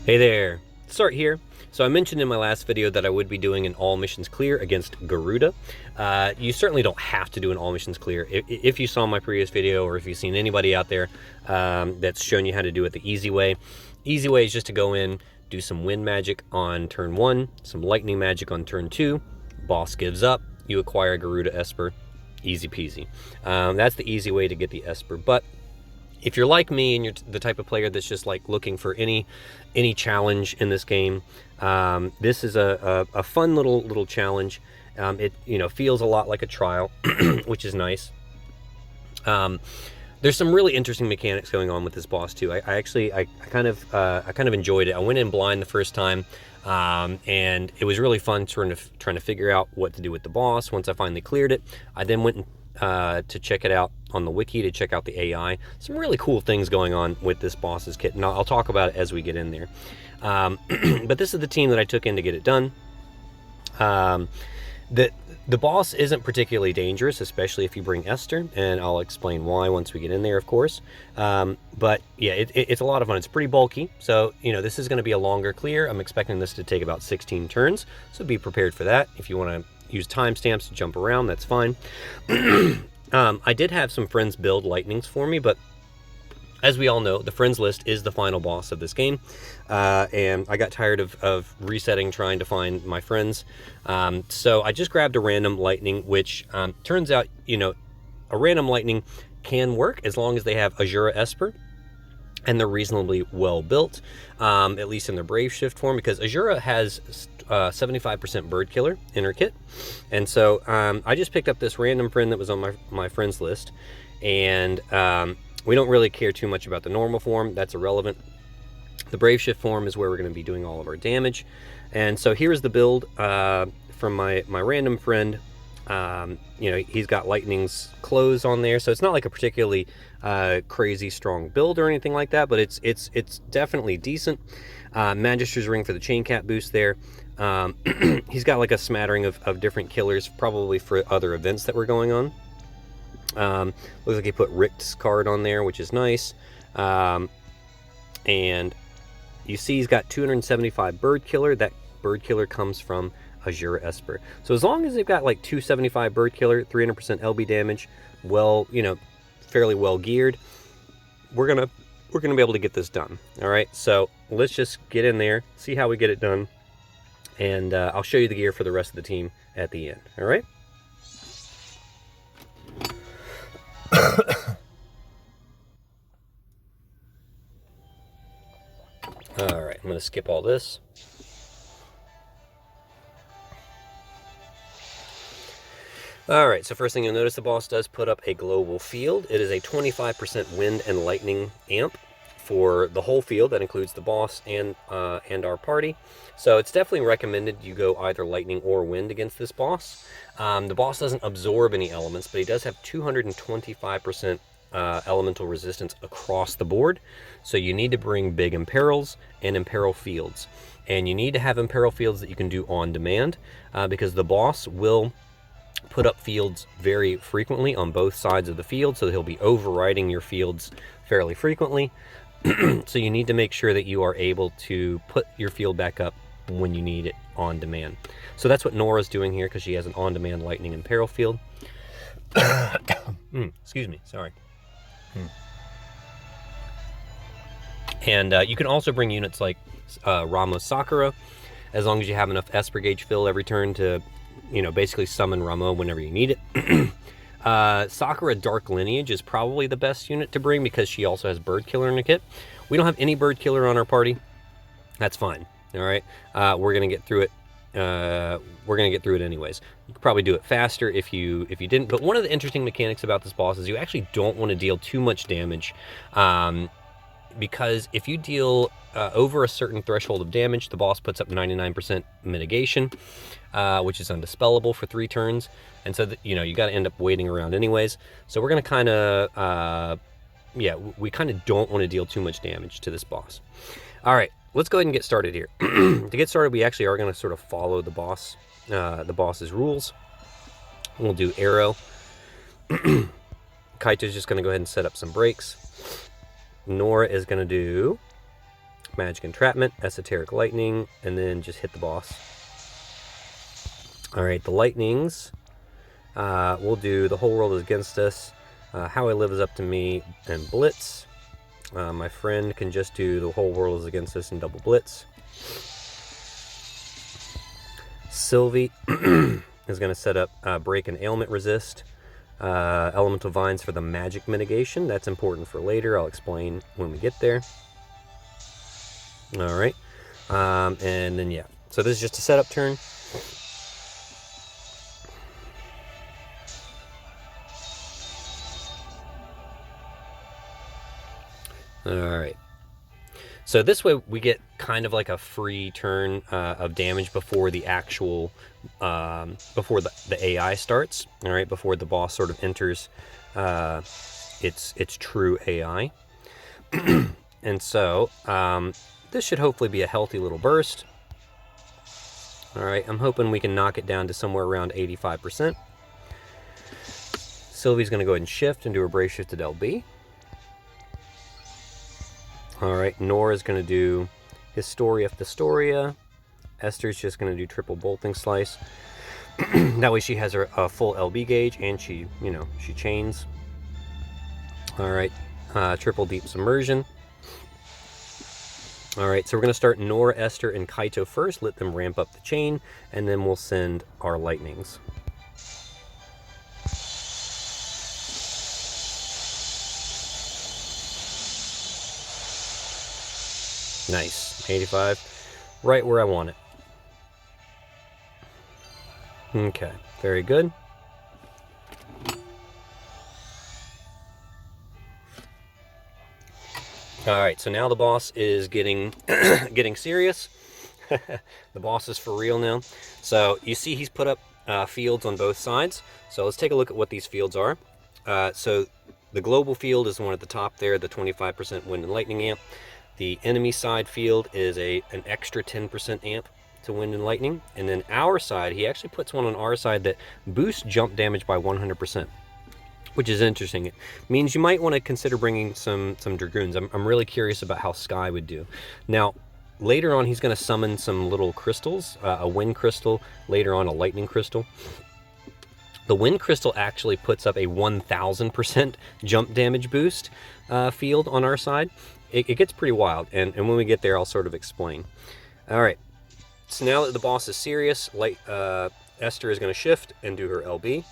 Hey there, Start here. So I mentioned in my last video that I would be doing an all missions clear against Garuda. You certainly don't have to do an all missions clear. If you saw my previous video, or if you've seen anybody out there that's shown you how to do it the easy way is just to go in, do some wind magic on turn 1, some lightning magic on turn 2, boss gives up, you acquire Garuda Esper, easy peasy. That's the easy way to get the Esper. But if you're like me and you're the type of player that's just like looking for any challenge in this game, this is a fun little challenge. It feels a lot like a trial, which is nice. There's some really interesting mechanics going on with this boss too. I kind of enjoyed it. I went in blind the first time, and it was really fun trying to figure out what to do with the boss. Once I finally cleared it, I then went to check it out on the wiki to check out the AI. Some really cool things going on with this boss's kit, and I'll talk about it as we get in there. But this is the team that I took in to get it done. The boss isn't particularly dangerous, especially if you bring Esther, and I'll explain why once we get in there, of course. But yeah, it's a lot of fun. It's pretty bulky, so this is going to be a longer clear. I'm expecting this to take about 16 turns, so be prepared for that. If you want to use timestamps to jump around, that's fine. I did have some friends build lightnings for me, but as we all know, the friends list is the final boss of this game, and I got tired of resetting trying to find my friends, so I just grabbed a random lightning, which turns out a random lightning can work as long as they have Azura Esper and they're reasonably well built, at least in their Brave Shift form, because Azura has 75% bird killer in her kit. And so I just picked up this random friend that was on my friends list, and we don't really care too much about the normal form. That's irrelevant. The Brave Shift form is where we're going to be doing all of our damage. And so here's the build from my random friend. He's got Lightning's clothes on there, so it's not like a particularly crazy strong build or anything like that, but it's definitely decent. Magister's Ring for the chain cap boost there. He's got like a smattering of different killers, probably for other events that were going on. Looks like he put Richt's card on there, which is nice. And you see he's got 275 bird killer. That bird killer comes from Azura Esper. So as long as they've got like 275 bird killer, 300% LB damage, well, fairly well geared, we're gonna be able to get this done. All right, so let's just get in there, see how we get it done, and I'll show you the gear for the rest of the team at the end. All right. All right, I'm going to skip all this. All right, so first thing you'll notice, the boss does put up a global field. It is a 25% wind and lightning amp for the whole field. That includes the boss and our party. So it's definitely recommended you go either lightning or wind against this boss. The boss doesn't absorb any elements, but he does have 225% elemental resistance across the board. So you need to bring big imperils and imperil fields. And you need to have imperil fields that you can do on demand, because the boss will put up fields very frequently on both sides of the field, so he'll be overriding your fields fairly frequently. So you need to make sure that you are able to put your field back up when you need it on demand. So that's what Nora's doing here, because she has an on-demand lightning and peril field. Excuse me, sorry. And you can also bring units like Ramos Sakura, as long as you have enough Esper gauge fill every turn to basically summon Ramo whenever you need it. Sakura Dark Lineage is probably the best unit to bring, because she also has bird killer in the kit. We don't have any bird killer on our party. That's fine. All right, we're gonna get through it. We're gonna get through it anyways. You could probably do it faster if you didn't. But one of the interesting mechanics about this boss is you actually don't want to deal too much damage, because if you deal over a certain threshold of damage, the boss puts up 99% mitigation, which is undispellable for 3 turns, and so you got to end up waiting around anyways. So we're gonna kind of we kind of don't want to deal too much damage to this boss. All right, let's go ahead and get started here. To get started, we actually are going to sort of follow the boss's rules. We'll do arrow. Kaito's just going to go ahead and set up some breaks. Nora is going to do magic entrapment, esoteric lightning, and then just hit the boss. All right, the lightnings. We'll do the whole world is against us. How I live is up to me, and blitz. My friend can just do the whole world is against us and double blitz. Sylvie is going to set up break and ailment resist. Elemental vines for the magic mitigation. That's important for later. I'll explain when we get there. All right. And then, yeah. So this is just a setup turn. All right. So this way we get kind of like a free turn of damage before the actual, before the AI starts. All right, before the boss sort of enters its true AI. And so this should hopefully be a healthy little burst. All right, I'm hoping we can knock it down to somewhere around 85%. Sylvie's going to go ahead and shift and do her brave shifted LB. All right, Nora's going to do Historia Festoria. Esther's just going to do triple bolting slice. That way she has her full LB gauge, and she, you know, she chains. All right, triple deep submersion. All right, so we're going to start Nora, Esther, and Kaito first. Let them ramp up the chain, and then we'll send our lightnings. Nice, 85, right where I want it. Okay, very good. All right, so now the boss is getting getting serious. The boss is for real now. So you see he's put up fields on both sides. So let's take a look at what these fields are. So the global field is the one at the top there, the 25% wind and lightning amp. The enemy side field is an extra 10% amp to wind and lightning. And then our side, he actually puts one on our side that boosts jump damage by 100%, which is interesting. It means you might want to consider bringing some Dragoons. I'm really curious about how Sky would do. Now, later on, he's going to summon some little crystals, a wind crystal, later on a lightning crystal. The wind crystal actually puts up a 1000% jump damage boost field on our side. It gets pretty wild, and when we get there, I'll sort of explain. All right, so now that the boss is serious, Esther is going to shift and do her LB.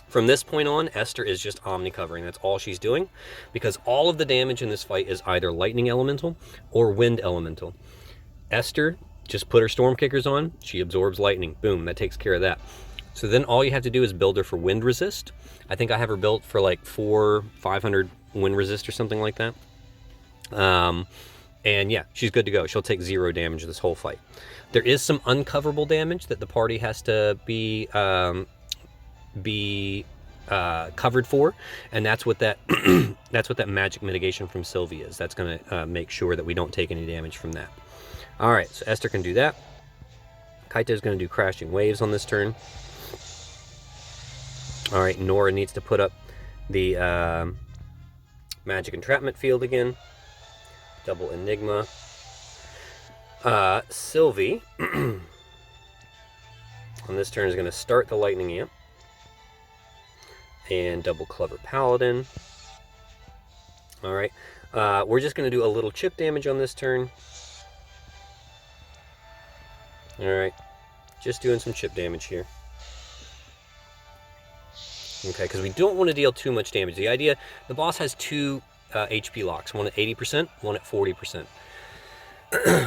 From this point on, Esther is just omni-covering. That's all she's doing, because all of the damage in this fight is either lightning elemental or wind elemental. Esther, just put her storm kickers on, she absorbs lightning. Boom, that takes care of that. So then all you have to do is build her for wind resist. I think I have her built for like 500 wind resist or something like that. And yeah, she's good to go. She'll take 0 damage this whole fight. There is some uncoverable damage that the party has to be covered for, and that's what that that's what that magic mitigation from Sylvie is. That's going to make sure that we don't take any damage from that. All right, so Esther can do that. Kaito's going to do crashing waves on this turn. All right, Nora needs to put up the magic entrapment field again. Double Enigma. Sylvie on this turn is going to start the lightning amp and double Clever Paladin. All right, we're just going to do a little chip damage on this turn. All right, just doing some chip damage here. Okay, because we don't want to deal too much damage. The idea, the boss has 2 HP locks, one at 80%, one at 40%.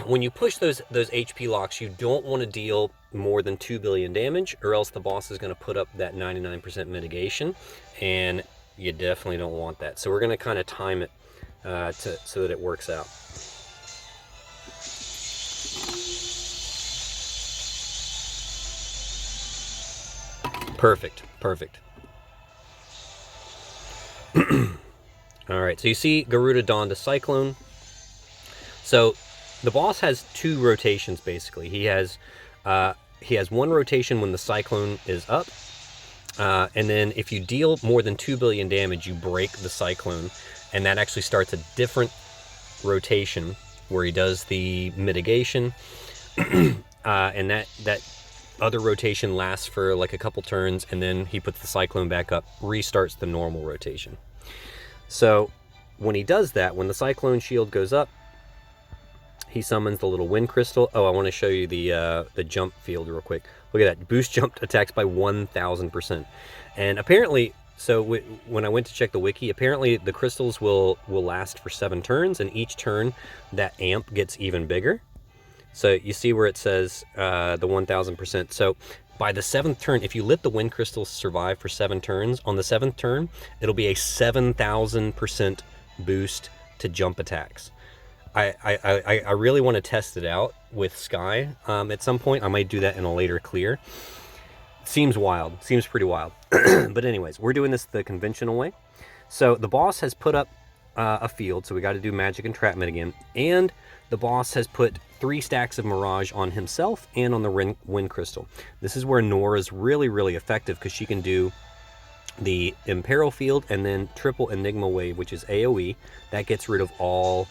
When you push those HP locks, you don't want to deal more than 2 billion damage, or else the boss is going to put up that 99% mitigation, and you definitely don't want that. So we're going to kind of time it so that it works out. Perfect, perfect. All right, so you see Garuda donned a Cyclone. So the boss has 2 rotations, basically. He has 1 rotation when the Cyclone is up, and then if you deal more than 2 billion damage, you break the Cyclone, and that actually starts a different rotation where he does the mitigation, and that other rotation lasts for like a couple turns, and then he puts the cyclone back up, restarts the normal rotation. So when he does that, when the cyclone shield goes up, he summons the little wind crystal. Oh, I want to show you the jump field real quick. Look at that. Boost jumped attacks by 1,000%. And apparently, so when I went to check the wiki, apparently the crystals will last for 7 turns, and each turn that amp gets even bigger. So you see where it says the 1,000%. So by the 7th turn, if you let the wind crystals survive for 7 turns, on the 7th turn, it'll be a 7,000% boost to jump attacks. I really want to test it out with Sky at some point. I might do that in a later clear. Seems wild. Seems pretty wild. But anyways, we're doing this the conventional way. So the boss has put up a field, so we got to do magic entrapment again. And the boss has put 3 stacks of Mirage on himself and on the wind crystal. This is where Nora's really, really effective, because she can do the Imperil field and then triple Enigma wave, which is AoE. That gets rid of all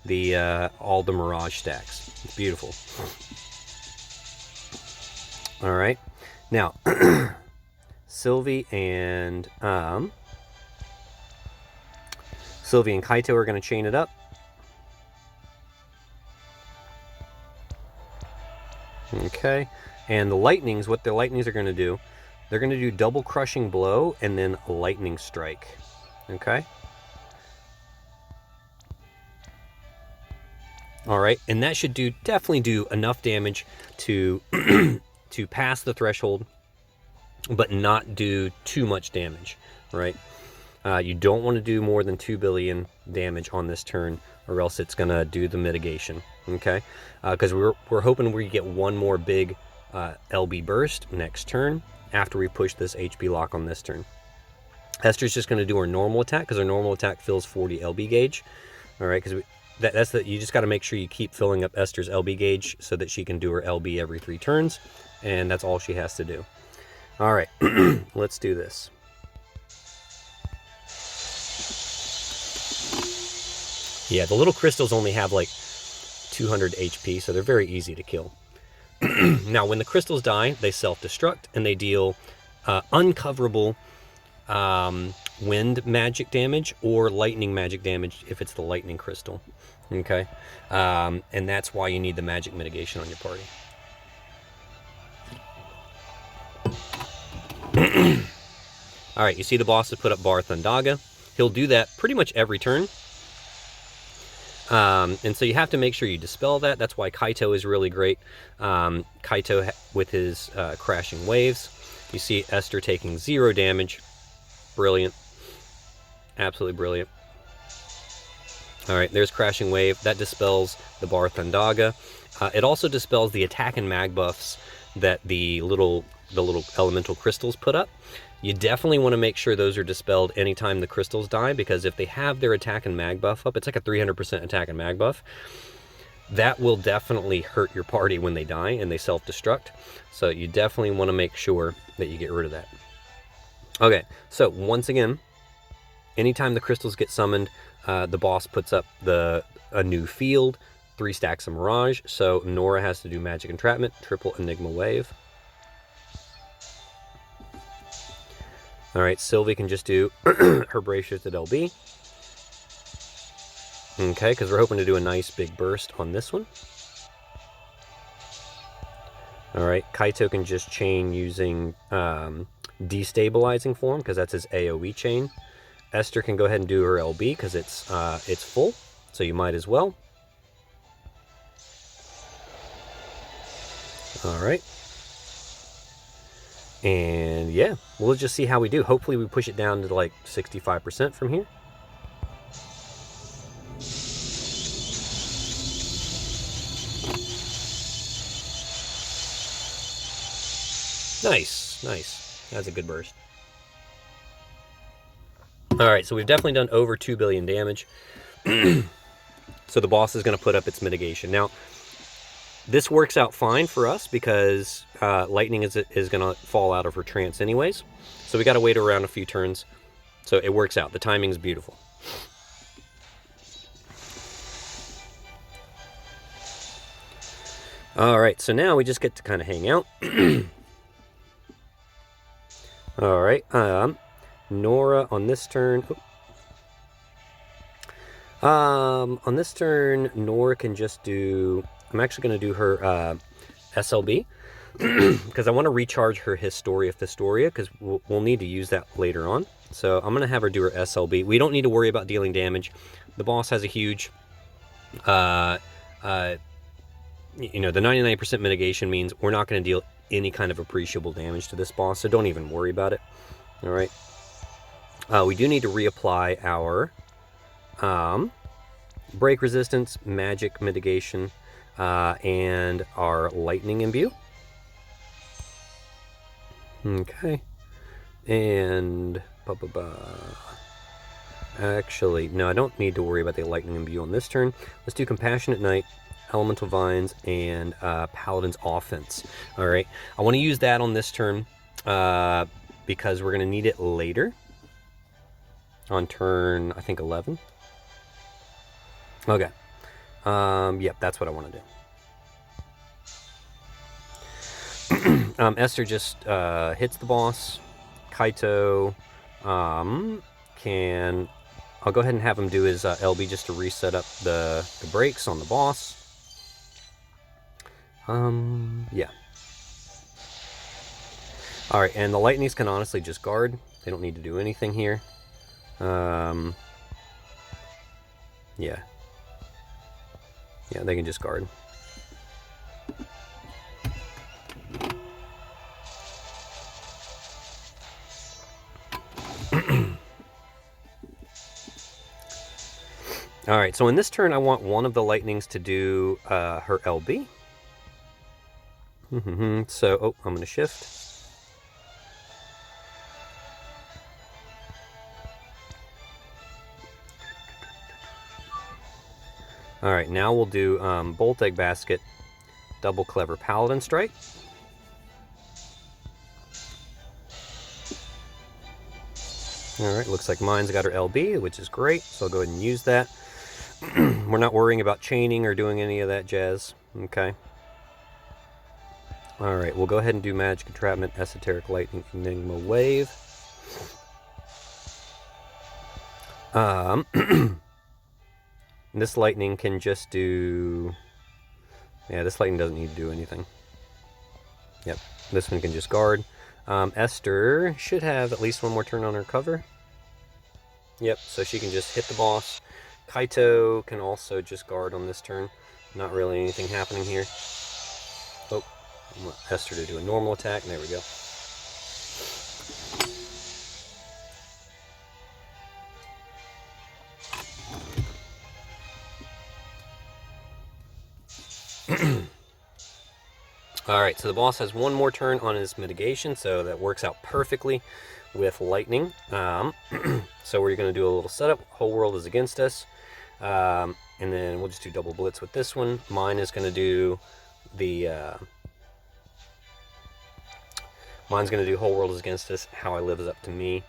the Mirage stacks. It's beautiful. All right, now Sylvie and Kaito are going to chain it up. Okay, and the lightnings, what the lightnings are going to do, they're going to do double crushing blow and then lightning strike. Okay. All right, and that should definitely do enough damage to to pass the threshold, but not do too much damage, right? You don't want to do more than 2 billion damage on this turn, or else it's gonna do the mitigation, okay? Because we're hoping we get one more big LB burst next turn after we push this HP lock on this turn. Esther's just gonna do her normal attack, because her normal attack fills 40 LB gauge, all right? Because you just got to make sure you keep filling up Esther's LB gauge so that she can do her LB every 3 turns, and that's all she has to do. All right, let's do this. Yeah, the little crystals only have like 200 HP, so they're very easy to kill. Now, when the crystals die, they self-destruct, and they deal uncoverable wind magic damage or lightning magic damage if it's the lightning crystal. Okay, and that's why you need the magic mitigation on your party. All right, you see the boss has put up Bar Thundaga. He'll do that pretty much every turn. And so you have to make sure you dispel that. That's why Kaito is really great. Kaito with his crashing waves. You see Esther taking 0 damage. Brilliant. Absolutely brilliant. All right, there's Crashing Wave. That dispels the Bar Thundaga. It also dispels the attack and mag buffs that the little elemental crystals put up. You definitely want to make sure those are dispelled anytime the crystals die, because if they have their attack and mag buff up, it's like a 300% attack and mag buff. That will definitely hurt your party when they die and they self-destruct. So you definitely want to make sure that you get rid of that. Okay, so once again, anytime the crystals get summoned, the boss puts up a new field, 3 stacks of Mirage. So Nora has to do Magic Entrapment, triple Enigma Wave. All right, Sylvie can just do her Brave Shifted LB. Okay, because we're hoping to do a nice big burst on this one. All right, Kaito can just chain using Destabilizing Form, because that's his AoE chain. Esther can go ahead and do her LB, because it's full, so you might as well. All right. And yeah, we'll just see how we do. Hopefully we push it down to like 65% from here. Nice, nice. That's a good burst. All right, so we've definitely done over 2 billion damage. So the boss is going to put up its mitigation. Now, this works out fine for us because lightning is going to fall out of her trance anyways. So we got to wait around a few turns. So it works out. The timing is beautiful. All right, so now we just get to kind of hang out. All right, Nora on this turn. On this turn, Nora can just do. I'm actually going to do her SLB because I want to recharge her Historia Fistoria because we'll need to use that later on. So I'm going to have her do her SLB. We don't need to worry about dealing damage. The boss has a huge, the 99% mitigation means we're not going to deal any kind of appreciable damage to this boss, so don't even worry about it. All right. We do need to reapply our break resistance, magic mitigation, and our lightning imbue. Okay. And actually, no, I don't need to worry about the lightning imbue on this turn. Let's do Compassionate Knight, Elemental Vines, and Paladin's Offense. All right. I want to use that on this turn because we're going to need it later on turn, I think, 11. Okay. Yep, that's what I want to do. Esther just hits the boss. Kaito can... I'll go ahead and have him do his LB just to reset up the brakes on the boss. Yeah. Alright, and the lightnings can honestly just guard. They don't need to do anything here. Yeah. Yeah, they can just guard. Alright, so in this turn I want one of the lightnings to do her LB. So, I'm going to shift. Alright, now we'll do Bolt Egg Basket, Double Clever Paladin Strike. Alright, looks like mine's got her LB, which is great, so I'll go ahead and use that. We're not worrying about chaining or doing any of that jazz. Okay. Alright, we'll go ahead and do Magic Entrapment, Esoteric Lightning, Enigma Wave. This lightning can just do... Yeah, this lightning doesn't need to do anything. Yep, this one can just guard. Esther should have at least one more turn on her cover. Yep, so she can just hit the boss. Kaito can also just guard on this turn. Not really anything happening here. Oh, I want Esther to do a normal attack. There we go. Alright, so the boss has one more turn on his mitigation, so that works out perfectly with lightning. So we're going to do a little setup. Whole world is against us. And then we'll just do double blitz with this one. Mine is going to do the... mine's going to do whole world is against us. How I live is up to me.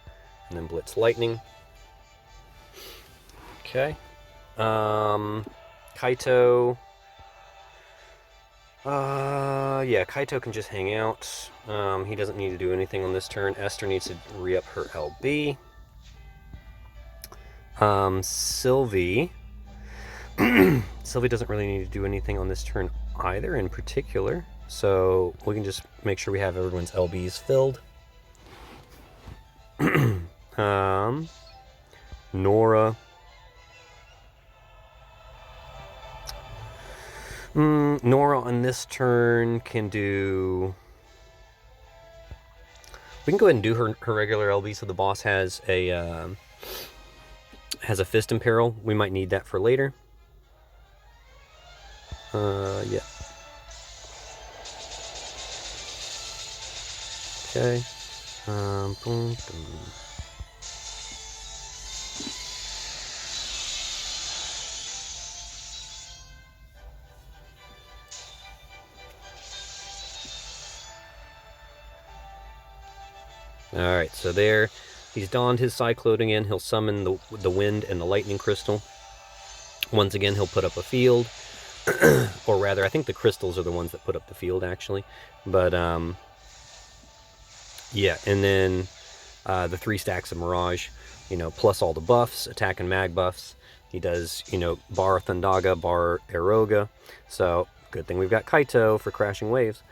And then blitz lightning. Okay. Kaito... yeah, Kaito can just hang out. He doesn't need to do anything on this turn. Esther needs to re-up her LB. Sylvie... Sylvie doesn't really need to do anything on this turn either in particular. So we can just make sure we have everyone's LBs filled. Nora... Nora on this turn can do... We can go ahead and do her regular LB so the boss has a Fist Imperil. We might need that for later. Yeah. Okay. Boom, boom. Alright, so there, he's donned his Cyclone again. He'll summon the wind and the lightning crystal. Once again, he'll put up a field. Or rather, I think the crystals are the ones that put up the field, actually. But, yeah, and then the 3 stacks of Mirage, plus all the buffs, attack and mag buffs. He does, bar Thundaga, bar Eroga. So, good thing we've got Kaito for crashing waves.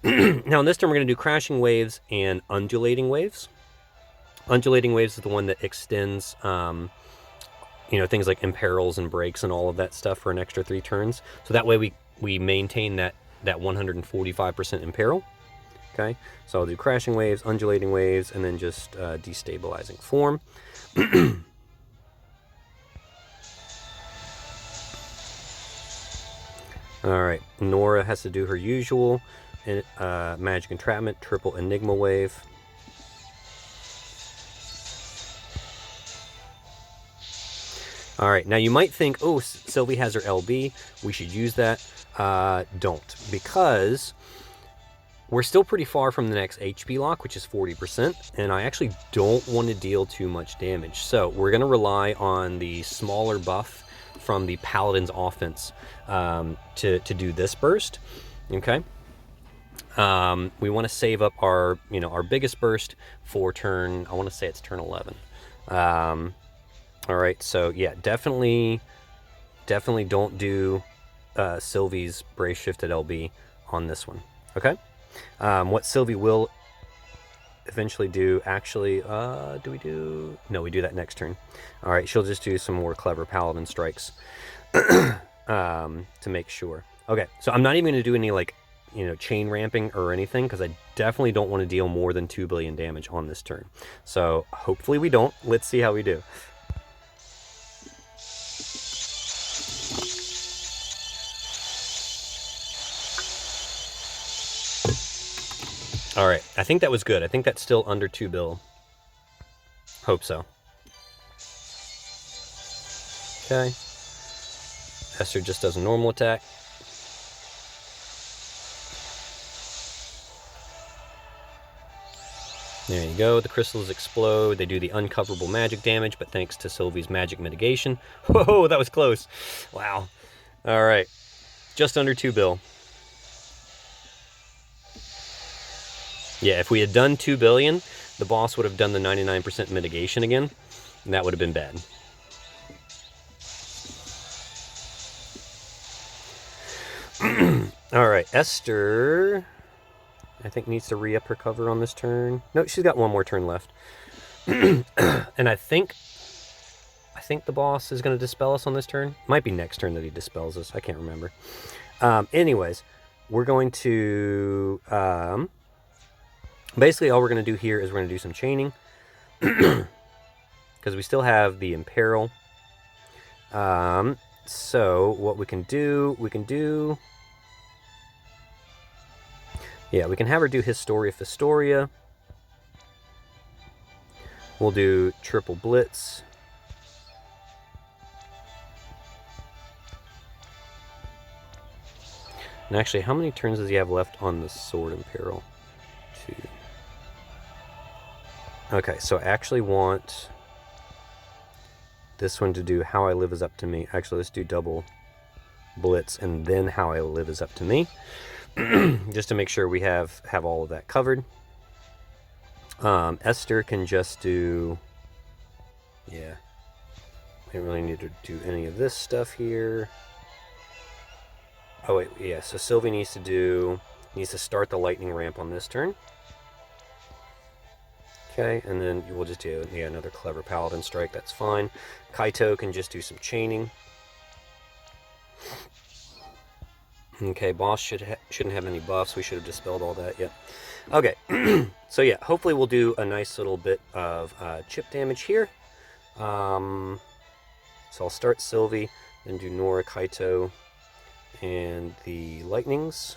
Now, in this turn, we're going to do crashing waves and undulating waves. Undulating waves is the one that extends, things like imperils and breaks and all of that stuff for an extra 3 turns. So that way we maintain that 145% imperil. Okay, so I'll do crashing waves, undulating waves, and then just destabilizing form. All right, Nora has to do her usual magic entrapment, triple enigma wave. All right, now you might think, oh, Sylvie has her LB, we should use that. Don't, because we're still pretty far from the next HP lock, which is 40%, and I actually don't want to deal too much damage. So we're going to rely on the smaller buff from the Paladin's offense to do this burst, okay? We want to save up our, our biggest burst for turn, I want to say it's turn 11. All right, so yeah, definitely don't do Sylvie's Brace Shifted LB on this one, okay? What Sylvie will eventually do, actually, do we do? No, we do that next turn. All right, she'll just do some more clever Paladin strikes to make sure. Okay, so I'm not even going to do any, chain ramping or anything, because I definitely don't want to deal more than 2 billion damage on this turn. So hopefully we don't. Let's see how we do. All right, I think that was good. I think that's still under 2 bill. Hope so. Okay. Esther just does a normal attack. There you go. The crystals explode. They do the uncoverable magic damage, but thanks to Sylvie's magic mitigation. Whoa, that was close. Wow. All right. Just under 2 bill. Yeah, if we had done 2 billion, the boss would have done the 99% mitigation again, and that would have been bad. All right, Esther, I think needs to re-up her cover on this turn. No, she's got one more turn left. And I think the boss is going to dispel us on this turn. Might be next turn that he dispels us. I can't remember. Anyways, we're going to... basically, all we're going to do here is we're going to do some chaining. Because we still have the Imperil. So, what we can do... Yeah, we can have her do Historia Fistoria. We'll do Triple Blitz. And actually, how many turns does he have left on the Sword Imperil? 2. Okay, so I actually want this one to do How I Live Is Up to Me. Actually, let's do double Blitz and then How I Live Is Up to Me. Just to make sure we have all of that covered. Esther can just do... Yeah. I don't really need to do any of this stuff here. Oh, wait, yeah, so Sylvie needs to start the lightning ramp on this turn. Okay, and then we'll just do another clever Paladin strike, that's fine. Kaito can just do some chaining. Okay, boss shouldn't have any buffs. We should have dispelled all that, yeah. Okay, so yeah, hopefully we'll do a nice little bit of chip damage here. So I'll start Sylvie, then do Nora, Kaito, and the lightnings.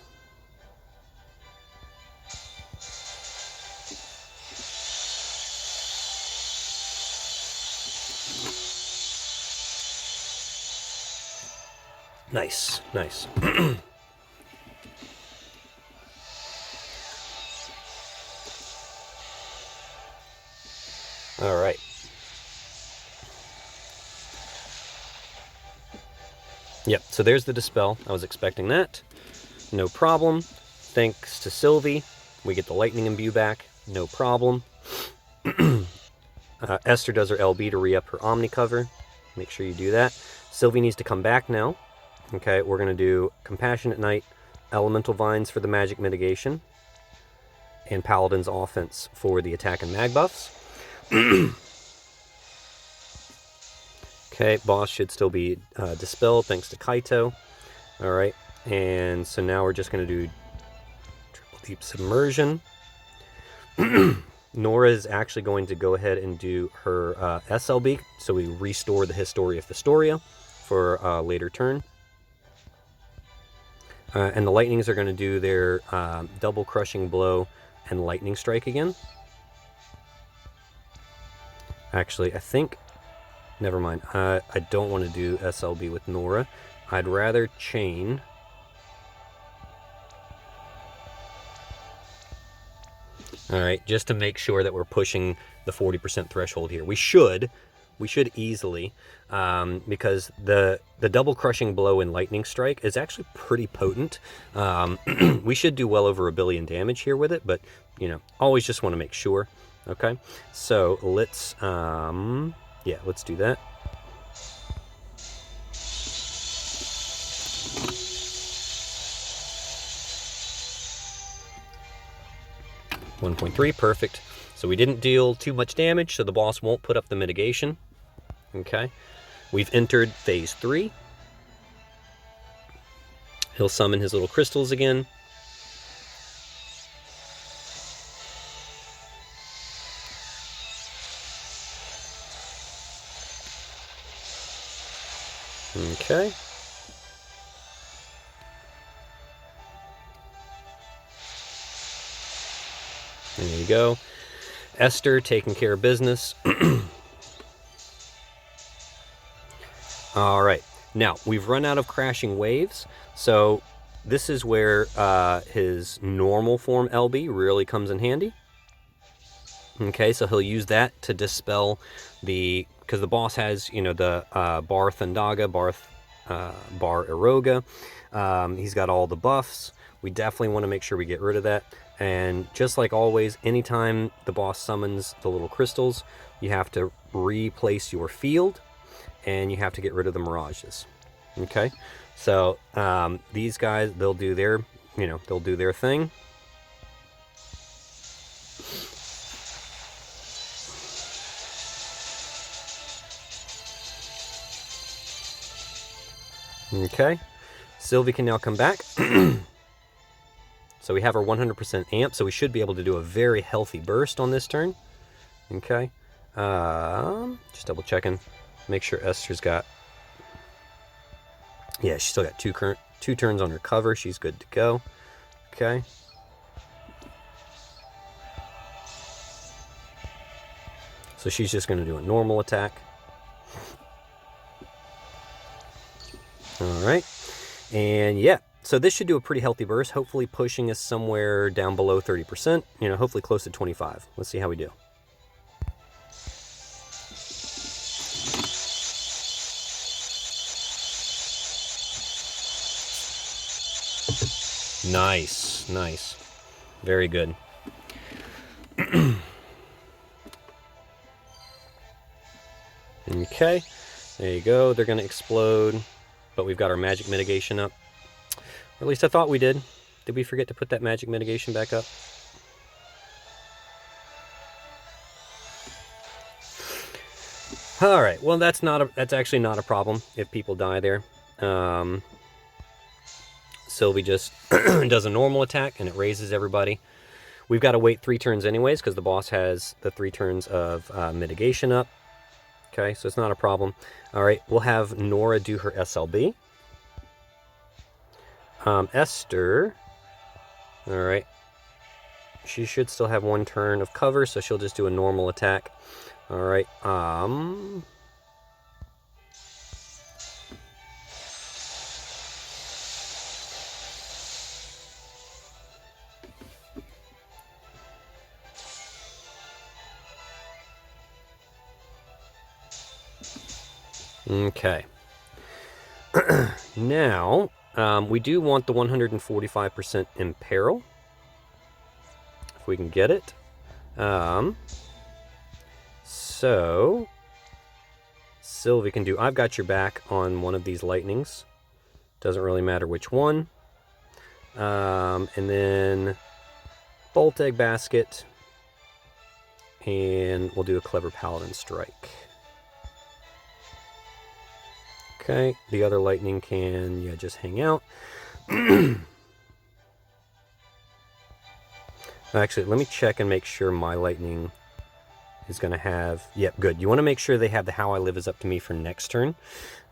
Nice, nice. All right. Yep, so there's the dispel. I was expecting that. No problem. Thanks to Sylvie, we get the lightning imbue back. No problem. Esther does her LB to re-up her Omni cover. Make sure you do that. Sylvie needs to come back now. Okay, we're going to do Compassionate Knight, Elemental Vines for the magic mitigation, and Paladin's Offense for the attack and mag buffs. Okay, boss should still be dispelled thanks to Kaito. All right, and so now we're just going to do Triple Deep Submersion. Nora is actually going to go ahead and do her SLB, so we restore the Historia of Historia for a later turn. And the Lightnings are going to do their Double Crushing Blow and Lightning Strike again. Actually, I think... Never mind. I don't want to do SLB with Nora. I'd rather chain... Alright, just to make sure that we're pushing the 40% threshold here. We should easily, because the double crushing blow and lightning strike is actually pretty potent. We should do well over 1 billion damage here with it, but, you know, always just want to make sure. Okay, so let's, yeah, let's do that. .3, perfect. So we didn't deal too much damage, so the boss won't put up the mitigation. Okay, we've entered phase 3. He'll summon his little crystals again. Okay. There you go. Esther taking care of business. All right. Now, we've run out of crashing waves, so this is where his normal form LB really comes in handy. Okay, so he'll use that to dispel the... Because the boss has, you know, the Bar Thundaga, Bar Eroga. He's got all the buffs. We definitely want to make sure we get rid of that. And just like always, anytime the boss summons the little crystals, you have to replace your field, and you have to get rid of the mirages. Okay, so these guys, they'll do their, you know, they'll do their thing. Okay, Sylvie can now come back. So we have our 100% amp, so we should be able to do a very healthy burst on this turn. Okay, just double checking, make sure Esther's got... Yeah, she's still got two turns on her cover. She's good to go. Okay. So she's just going to do a normal attack. All right. And yeah, so this should do a pretty healthy burst, hopefully pushing us somewhere down below 30%, you know, hopefully close to 25. Let's see how we do. Nice, nice. Very good. Okay, there you go. They're going to explode, but we've got our magic mitigation up. Or at least I thought we did. Did we forget to put that magic mitigation back up? All right. Well, that's actually not a problem if people die there. Sylvie just does a normal attack and it raises everybody. We've got to wait 3 turns anyways because the boss has the 3 turns of mitigation up. Okay, so it's not a problem. All right, we'll have Nora do her SLB. Esther, all right, she should still have 1 turn of cover, so she'll just do a normal attack. All right, okay. Now, we do want the 145% imperil, if we can get it. So, Sylvie can do, I've got your back on one of these lightnings. Doesn't really matter which one. And then Bolt Egg Basket. And we'll do a Clever Paladin Strike. Okay, the other lightning can, yeah, just hang out. Actually, let me check and make sure my lightning is going to have... Yep, good. You want to make sure they have the How I Live is Up to Me for next turn.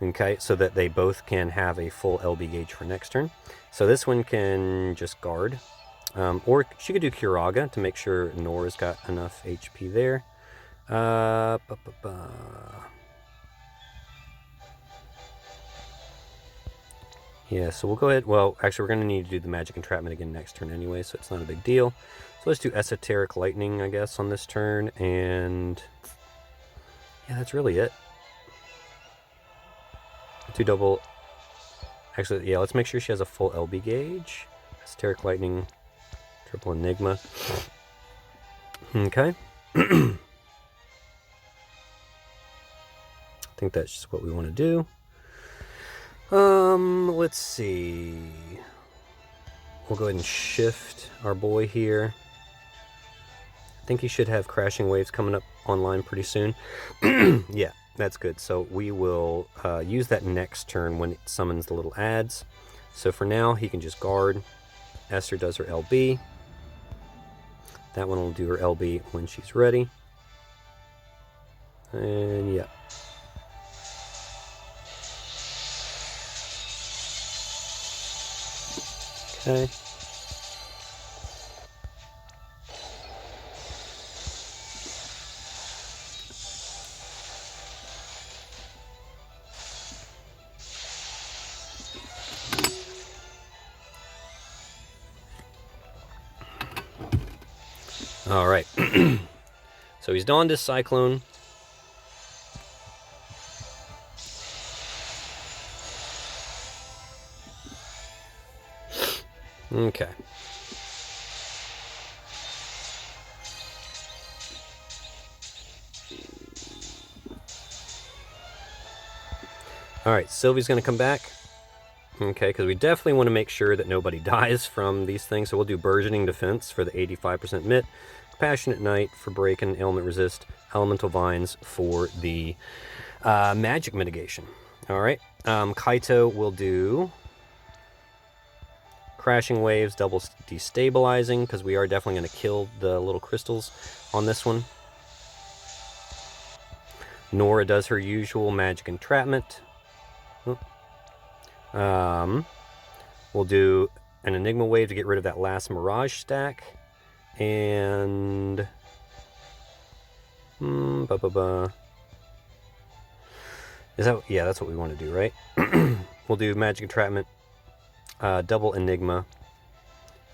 Okay, so that they both can have a full LB gauge for next turn. So this one can just guard. Or she could do Kiraga to make sure Nora's got enough HP there. Yeah, so we'll go ahead. Well, actually, we're going to need to do the Magic Entrapment again next turn anyway, so it's not a big deal. So let's do Esoteric Lightning, I guess, on this turn. And yeah, that's really it. Do double. Actually, yeah, let's make sure she has a full LB gauge. Esoteric Lightning, triple Enigma. Okay. I think that's just what we want to do. Let's see. We'll go ahead and shift our boy here. I think he should have Crashing Waves coming up online pretty soon. Yeah, that's good. So we will use that next turn when it summons the little ads. So for now, he can just guard. Esther does her LB. That one will do her LB when she's ready. And yeah. Okay. All right. So he's donned his Cyclone. Okay. All right, Sylvie's going to come back. Okay, because we definitely want to make sure that nobody dies from these things. So we'll do Burgeoning Defense for the 85% MIT, Compassionate Knight for Break and Ailment Resist, Elemental Vines for the Magic Mitigation. All right, Kaito will do Crashing Waves, double destabilizing, because we are definitely going to kill the little crystals on this one. Nora does her usual Magic Entrapment. We'll do an Enigma Wave to get rid of that last Mirage stack. And... Is that... Yeah, that's what we want to do, right? We'll do Magic Entrapment, double Enigma,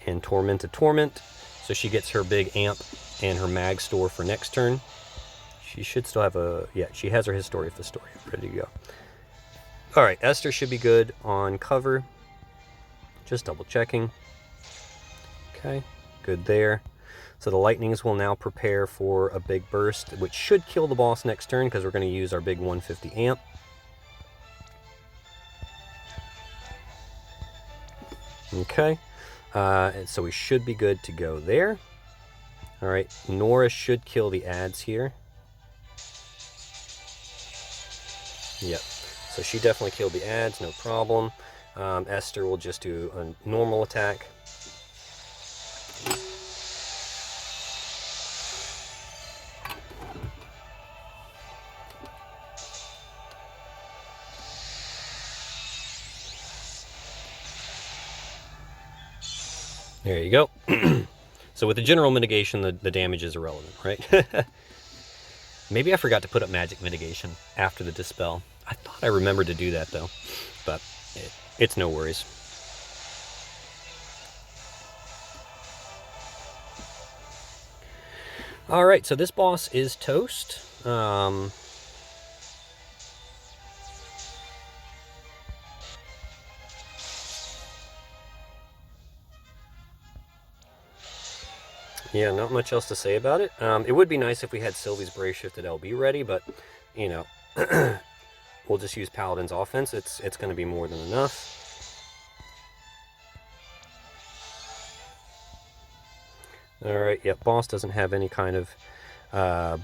and Tormented Torment. So she gets her big amp and her mag store for next turn. She should still have a... Yeah, she has her Historia Fistoria ready to go. Alright, Esther should be good on cover. Just double checking. Okay, good there. So the lightnings will now prepare for a big burst, which should kill the boss next turn because we're going to use our big 150 amp. Okay, and so we should be good to go there. Alright, Nora should kill the ads here. Yep. So she definitely killed the ads, no problem. Esther will just do a normal attack. There you go. So with the general mitigation, the damage is irrelevant, right? Maybe I forgot to put up magic mitigation after the dispel. I thought I remembered to do that though, but it's no worries. All right, so this boss is toast. Yeah, not much else to say about it. It would be nice if we had Sylvie's Brave Shifted LB ready, but, you know, we'll just use Paladin's offense. It's going to be more than enough. Alright, yep, boss doesn't have any kind of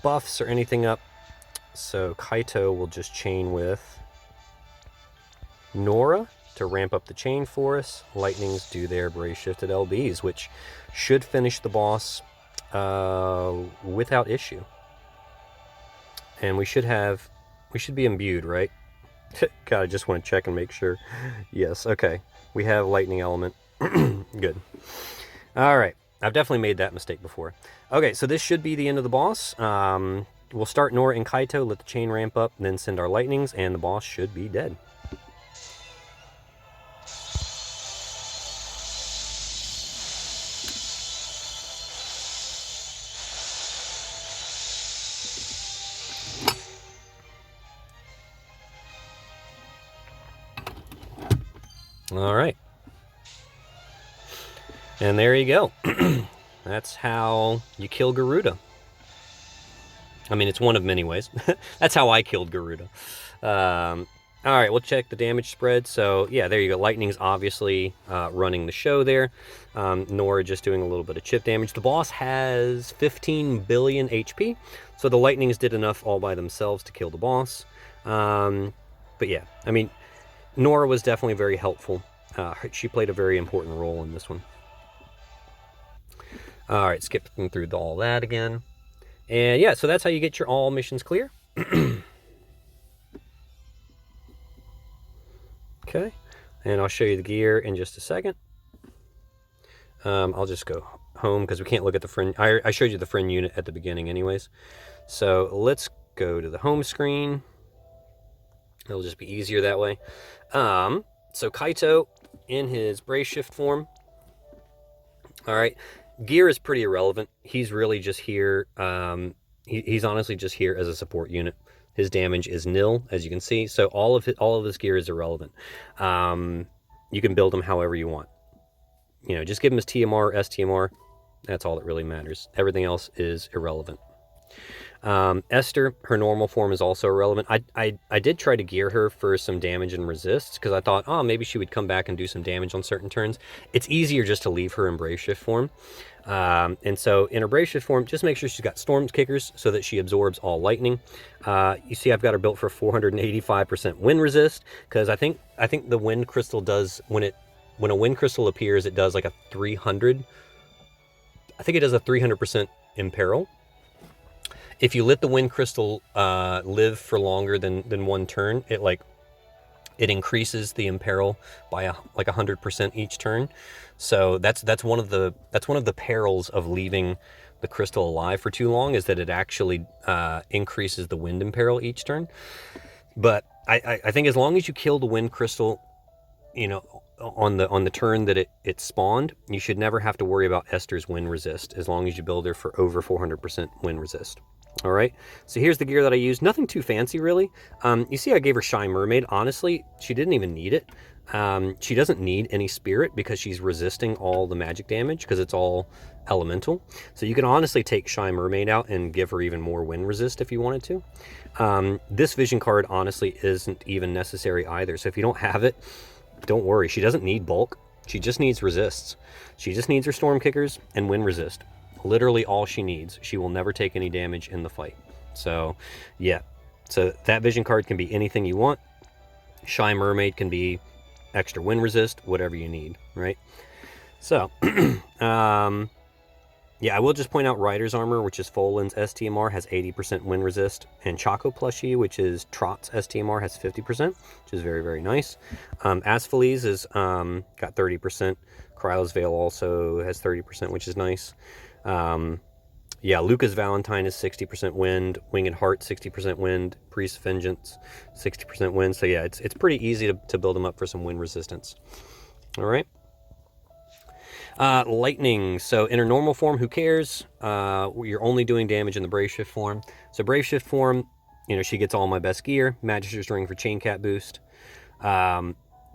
buffs or anything up, so Kaito will just chain with Nora to ramp up the chain for us. Lightnings do their Brave Shifted LBs, which should finish the boss without issue. And we should be imbued, right? God, I just want to check and make sure. Yes, okay. We have Lightning Element. Good. Alright. I've definitely made that mistake before. Okay, so this should be the end of the boss. We'll start Nora and Kaito, let the chain ramp up, and then send our lightnings, and the boss should be dead. All right. And there you go. That's how you kill Garuda. I mean, it's one of many ways. That's how I killed Garuda. All right, we'll check the damage spread. So, yeah, there you go. Lightning's obviously running the show there. Nora just doing a little bit of chip damage. The boss has 15 billion HP, so the Lightnings did enough all by themselves to kill the boss. But, yeah, I mean, Nora was definitely very helpful. She played a very important role in this one. All right, skipping through all that again. And yeah, so that's how you get your all missions clear. Okay, and I'll show you the gear in just a second. I'll just go home because we can't look at the friend. I showed you the friend unit at the beginning anyways. So let's go to the home screen. It'll just be easier that way. So Kaito in his Brave Shift form. All right. Gear is pretty irrelevant. He's really just here. He's honestly just here as a support unit. His damage is nil, as you can see. So all of this gear is irrelevant. You can build him however you want. You know, just give him his TMR, STMR. That's all that really matters. Everything else is irrelevant. Esther, her normal form is also irrelevant. I did try to gear her for some damage and resists because I thought, oh, maybe she would come back and do some damage on certain turns. It's easier just to leave her in Brave Shift form. And so in her Brave Shift form, just make sure she's got Storm Kickers so that she absorbs all lightning. You see I've got her built for 485% wind resist because I think the wind crystal does, when a wind crystal appears, it does like a 300. I think it does a 300% imperil. If you let the wind crystal live for longer than one turn, it increases the imperil by like 100% each turn. So that's one of the perils of leaving the crystal alive for too long, is that it actually increases the wind imperil each turn. But I think as long as you kill the wind crystal, you know, on the turn that it spawned, you should never have to worry about Esther's wind resist as long as you build her for over 400% wind resist. All right, so here's the gear that I used. Nothing too fancy, really. You see I gave her Shy Mermaid. Honestly, she didn't even need it. She doesn't need any spirit because she's resisting all the magic damage because it's all elemental. So you can honestly take Shy Mermaid out and give her even more wind resist if you wanted to. This vision card honestly isn't even necessary either. So if you don't have it, don't worry. She doesn't need bulk. She just needs resists. She just needs her Storm Kickers and wind resist. Literally all she needs. She will never take any damage in the fight. So, yeah. So that vision card can be anything you want. Shy Mermaid can be extra wind resist, whatever you need, right? So, yeah, I will just point out Rider's Armor, which is Folan's STMR, has 80% wind resist. And Choco Plushie, which is Trot's STMR, has 50%, which is very, very nice. Asphalese is got 30%. Kryla's Veil also has 30%, which is nice. Yeah, Lucas Valentine is 60% wind, Winged Heart 60% wind, Priest Vengeance 60% wind. So yeah, it's pretty easy to build them up for some wind resistance. All right. Lightning. So in her normal form, who cares? You're only doing damage in the Brave Shift form. So Brave Shift form, you know, she gets all my best gear. Magister's Ring for Chain Cat boost.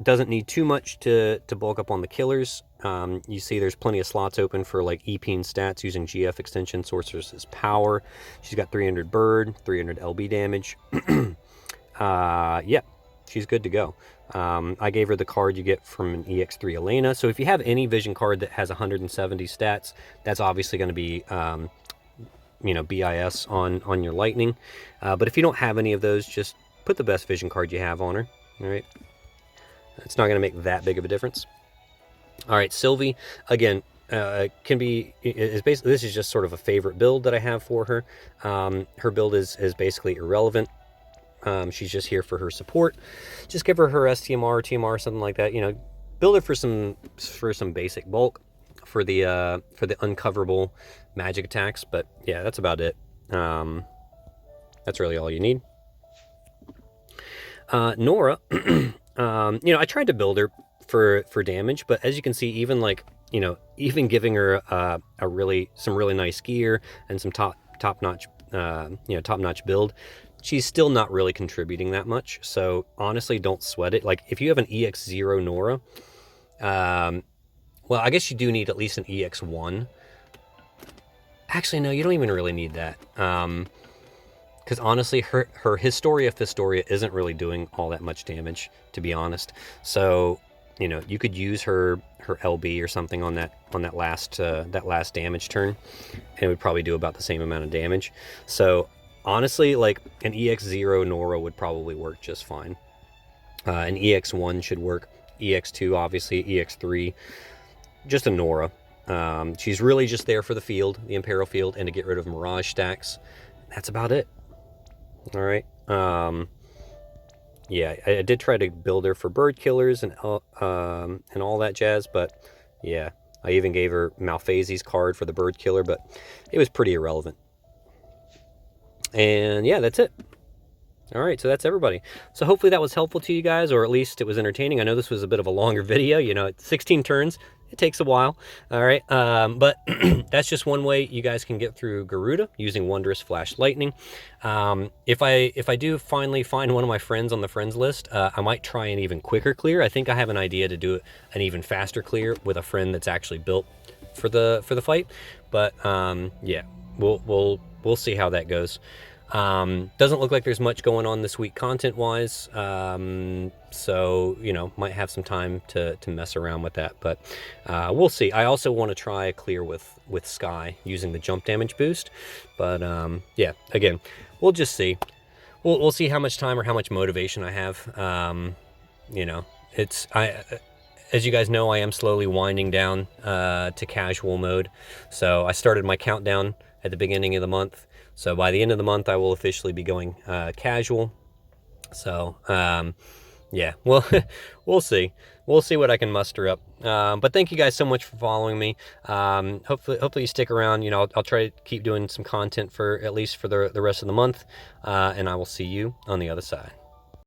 doesn't need too much to bulk up on the killers. You see there's plenty of slots open for like EPing stats using GF extension, Sorceress's Power. She's got 300 bird, 300 LB damage. Yeah, she's good to go. I gave her the card you get from an EX3 Elena. So if you have any vision card that has 170 stats, that's obviously going to be, you know, BIS on your Lightning. But if you don't have any of those, just put the best vision card you have on her. All right. It's not going to make that big of a difference. All right, Sylvie, again, can be, is basically, this is just sort of a favorite build that I have for her. Her build is basically irrelevant. She's just here for her support. Just give her STMR, TMR, something like that. You know, build her for some basic bulk for the uncoverable magic attacks. But yeah, that's about it. That's really all you need. Nora, you know, I tried to build her for damage, but as you can see, even like, you know, even giving her some really nice gear and some top notch build, she's still not really contributing that much. So honestly, don't sweat it. Like if you have an EX0 Nora, well, I guess you do need at least an EX1. Actually, no, you don't even really need that. Because honestly, her Historia Fistoria isn't really doing all that much damage, to be honest. So, you know, you could use her LB or something on that last damage turn, and it would probably do about the same amount of damage. So honestly, like an EX0 Nora would probably work just fine. An EX1 should work. EX2, obviously, EX3, just a Nora. She's really just there for the field, the Imperial field, and to get rid of Mirage stacks. That's about it. All right. Yeah, I did try to build her for bird killers and all that jazz, but yeah, I even gave her Malphase's card for the bird killer, but it was pretty irrelevant. And yeah, that's it. All right, so that's everybody. So hopefully that was helpful to you guys, or at least it was entertaining. I know this was a bit of a longer video, you know, 16 turns. It takes a while. All right, but that's just one way you guys can get through Garuda using Wondrous Flash Lightning. If I do finally find one of my friends on the friends list, I might try an even quicker clear. I think I have an idea to do an even faster clear with a friend that's actually built for the fight. But yeah, we'll see how that goes. Doesn't look like there's much going on this week content wise, so you know, might have some time to mess around with that, but we'll see. I also want to try a clear with Sky using the jump damage boost, but yeah, again, we'll just see. We'll see how much time or how much motivation I have. You know, as you guys know, I am slowly winding down to casual mode. So I started my countdown at the beginning of the month. So by the end of the month, I will officially be going casual. So yeah, well, we'll see. We'll see what I can muster up. But thank you guys so much for following me. Hopefully you stick around. You know, I'll try to keep doing some content for at least for the rest of the month. And I will see you on the other side.